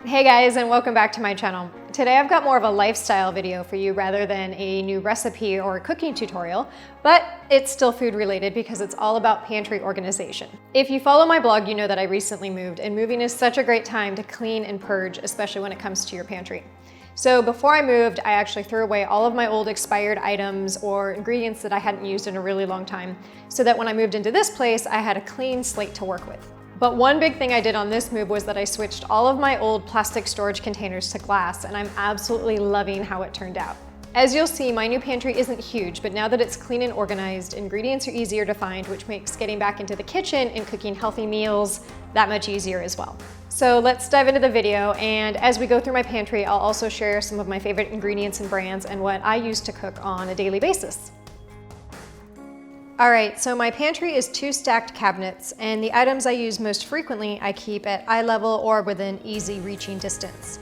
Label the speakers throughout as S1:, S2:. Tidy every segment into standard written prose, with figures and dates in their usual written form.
S1: Hey guys, and welcome back to my channel. Today I've got more of a lifestyle video for you rather than a new recipe or cooking tutorial, but it's still food related because it's all about pantry organization. If you follow my blog, you know that I recently moved, and moving is such a great time to clean and purge, especially when it comes to your pantry. So before I moved, I actually threw away all of my old expired items or ingredients that I hadn't used in a really long time, so that when I moved into this place, I had a clean slate to work with. But one big thing I did on this move was that I switched all of my old plastic storage containers to glass, and I'm absolutely loving how it turned out. As you'll see, my new pantry isn't huge, but now that it's clean and organized, ingredients are easier to find, which makes getting back into the kitchen and cooking healthy meals that much easier as well. So let's dive into the video, and as we go through my pantry, I'll also share some of my favorite ingredients and brands and what I use to cook on a daily basis. All right, so my pantry is 2 stacked cabinets, and the items I use most frequently I keep at eye level or within easy reaching distance.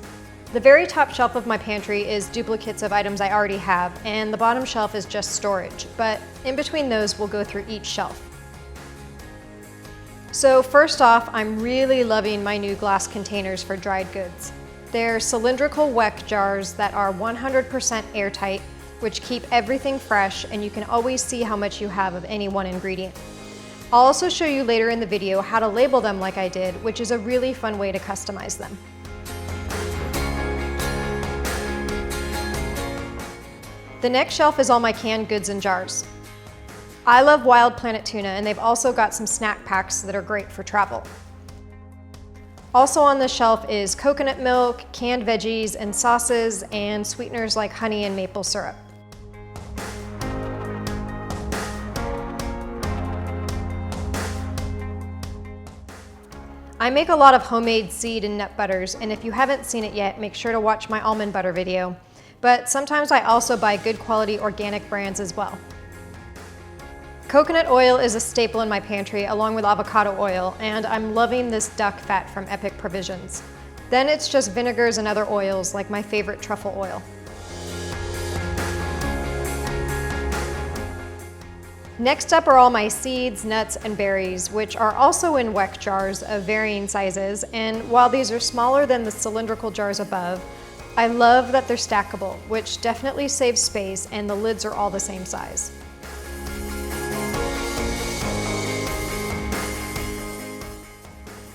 S1: The very top shelf of my pantry is duplicates of items I already have, and the bottom shelf is just storage, but in between those we'll go through each shelf. So first off, I'm really loving my new glass containers for dried goods. They're cylindrical weck jars that are 100% airtight, which keep everything fresh, and you can always see how much you have of any one ingredient. I'll also show you later in the video how to label them like I did, which is a really fun way to customize them. The next shelf is all my canned goods and jars. I love Wild Planet tuna, and they've also got some snack packs that are great for travel. Also on the shelf is coconut milk, canned veggies and sauces, and sweeteners like honey and maple syrup. I make a lot of homemade seed and nut butters, and if you haven't seen it yet, make sure to watch my almond butter video. But sometimes I also buy good quality organic brands as well. Coconut oil is a staple in my pantry along with avocado oil, and I'm loving this duck fat from Epic Provisions. Then it's just vinegars and other oils like my favorite truffle oil. Next up are all my seeds, nuts, and berries, which are also in weck jars of varying sizes, and while these are smaller than the cylindrical jars above, I love that they're stackable, which definitely saves space, and the lids are all the same size.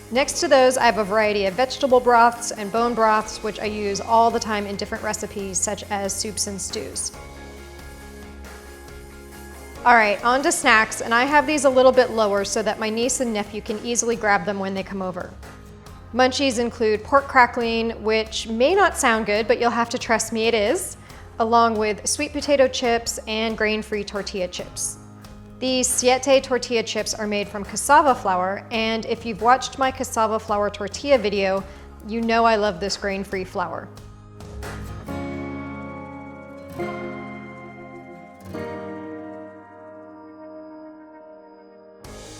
S1: Next to those, I have a variety of vegetable broths and bone broths, which I use all the time in different recipes, such as soups and stews. All right, on to snacks, and I have these a little bit lower so that my niece and nephew can easily grab them when they come over. Munchies include pork crackling, which may not sound good, but you'll have to trust me, it is, along with sweet potato chips and grain-free tortilla chips. These siete tortilla chips are made from cassava flour, and if you've watched my cassava flour tortilla video, you know I love this grain-free flour.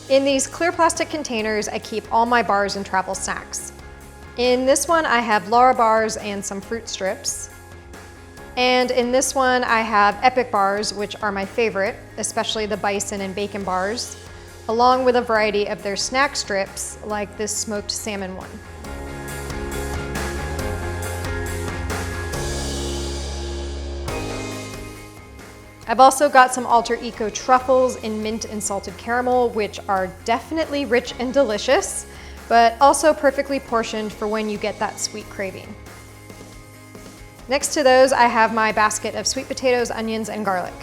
S1: In these clear plastic containers, I keep all my bars and travel snacks. In this one, I have Lara bars and some fruit strips. And in this one, I have Epic bars, which are my favorite, especially the bison and bacon bars, along with a variety of their snack strips, like this smoked salmon one. I've also got some Alter Eco truffles in mint and salted caramel, which are definitely rich and delicious, but also perfectly portioned for when you get that sweet craving. Next to those, I have my basket of sweet potatoes, onions, and garlic.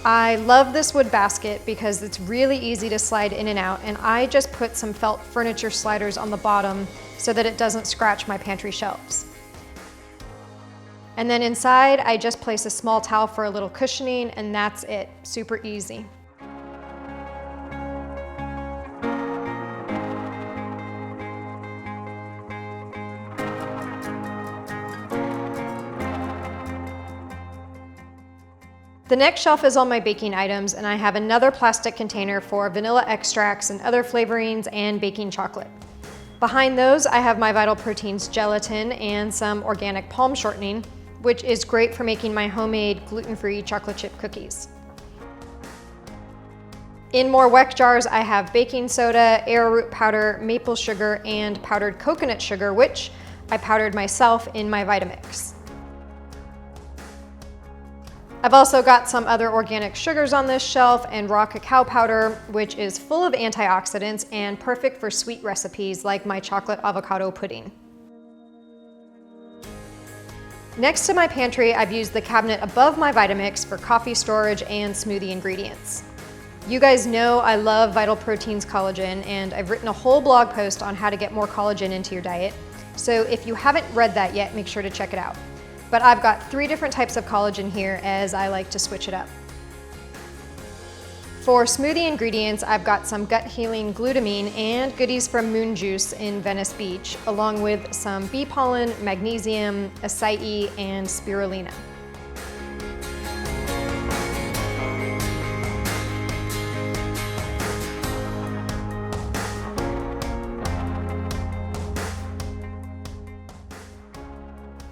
S1: I love this wood basket because it's really easy to slide in and out, and I just put some felt furniture sliders on the bottom so that it doesn't scratch my pantry shelves. And then inside, I just place a small towel for a little cushioning, and that's it. Super easy. The next shelf is all my baking items, and I have another plastic container for vanilla extracts and other flavorings and baking chocolate. Behind those, I have my Vital Proteins gelatin and some organic palm shortening, which is great for making my homemade gluten-free chocolate chip cookies. In more weck jars, I have baking soda, arrowroot powder, maple sugar, and powdered coconut sugar, which I powdered myself in my Vitamix. I've also got some other organic sugars on this shelf and raw cacao powder, which is full of antioxidants and perfect for sweet recipes like my chocolate avocado pudding. Next to my pantry, I've used the cabinet above my Vitamix for coffee storage and smoothie ingredients. You guys know I love Vital Proteins collagen, and I've written a whole blog post on how to get more collagen into your diet. So if you haven't read that yet, make sure to check it out. But I've got 3 different types of collagen here as I like to switch it up. For smoothie ingredients, I've got some gut healing glutamine and goodies from Moon Juice in Venice Beach, along with some bee pollen, magnesium, acai, and spirulina.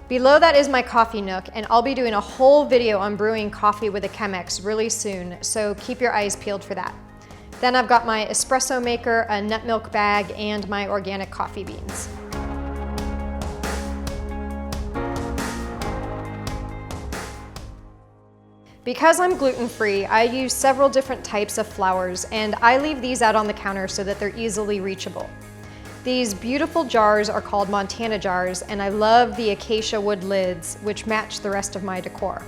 S1: Below that is my coffee nook, and I'll be doing a whole video on brewing coffee with a Chemex really soon, so keep your eyes peeled for that. Then I've got my espresso maker, a nut milk bag, and my organic coffee beans. Because I'm gluten-free, I use several different types of flours, and I leave these out on the counter so that they're easily reachable. These beautiful jars are called Montana jars, and I love the acacia wood lids, which match the rest of my decor.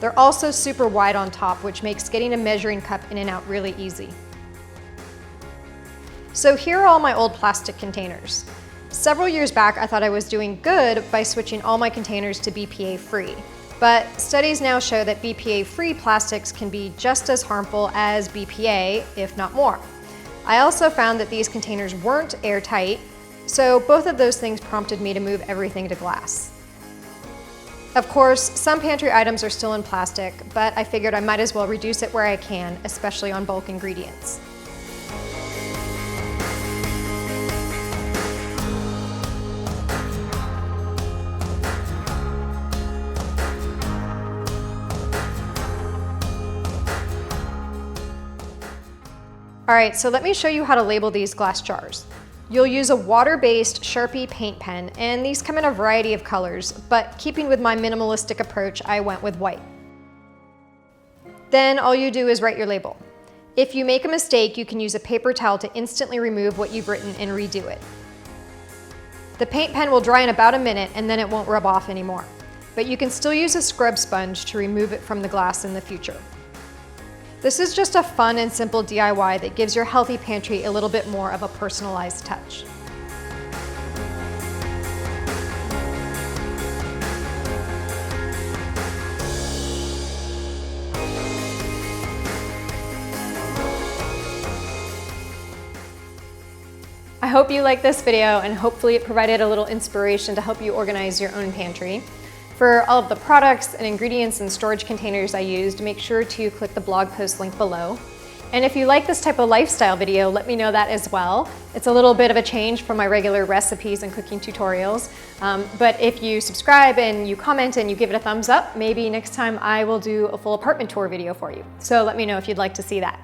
S1: They're also super wide on top, which makes getting a measuring cup in and out really easy. So here are all my old plastic containers. Several years back, I thought I was doing good by switching all my containers to BPA-free. But studies now show that BPA-free plastics can be just as harmful as BPA, if not more. I also found that these containers weren't airtight, so both of those things prompted me to move everything to glass. Of course, some pantry items are still in plastic, but I figured I might as well reduce it where I can, especially on bulk ingredients. All right, so let me show you how to label these glass jars. You'll use a water-based Sharpie paint pen, and these come in a variety of colors, but keeping with my minimalistic approach, I went with white. Then all you do is write your label. If you make a mistake, you can use a paper towel to instantly remove what you've written and redo it. The paint pen will dry in about a minute, and then it won't rub off anymore. But you can still use a scrub sponge to remove it from the glass in the future. This is just a fun and simple DIY that gives your healthy pantry a little bit more of a personalized touch. I hope you liked this video, and hopefully it provided a little inspiration to help you organize your own pantry. For all of the products and ingredients and storage containers I used, make sure to click the blog post link below. And if you like this type of lifestyle video, let me know that as well. It's a little bit of a change from my regular recipes and cooking tutorials. But if you subscribe and you comment and you give it a thumbs up, maybe next time I will do a full apartment tour video for you. So let me know if you'd like to see that.